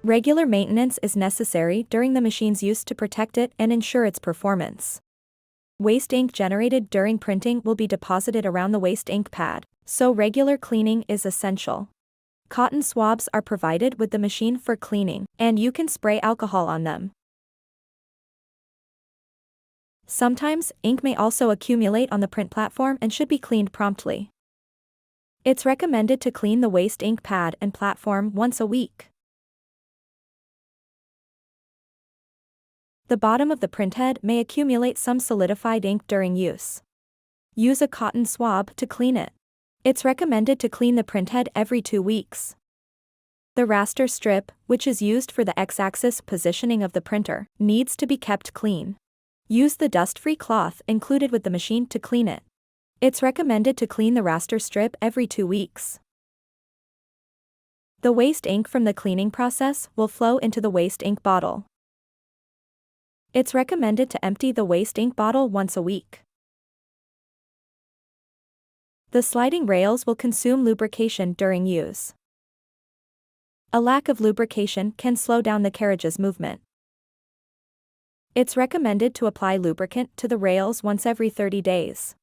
Regular maintenance is necessary during the machine's use to protect it and ensure its performance. Waste ink generated during printing will be deposited around the waste ink pad, so regular cleaning is essential. Cotton swabs are provided with the machine for cleaning, and you can spray alcohol on them. Sometimes, ink may also accumulate on the print platform and should be cleaned promptly. It's recommended to clean the waste ink pad and platform once a week. The bottom of the printhead may accumulate some solidified ink during use. Use a cotton swab to clean it. It's recommended to clean the printhead every 2 weeks. The raster strip, which is used for the x-axis positioning of the printer, needs to be kept clean. Use the dust-free cloth included with the machine to clean it. It's recommended to clean the raster strip every 2 weeks. The waste ink from the cleaning process will flow into the waste ink bottle. It's recommended to empty the waste ink bottle once a week. The sliding rails will consume lubrication during use. A lack of lubrication can slow down the carriage's movement. It's recommended to apply lubricant to the rails once every 30 days.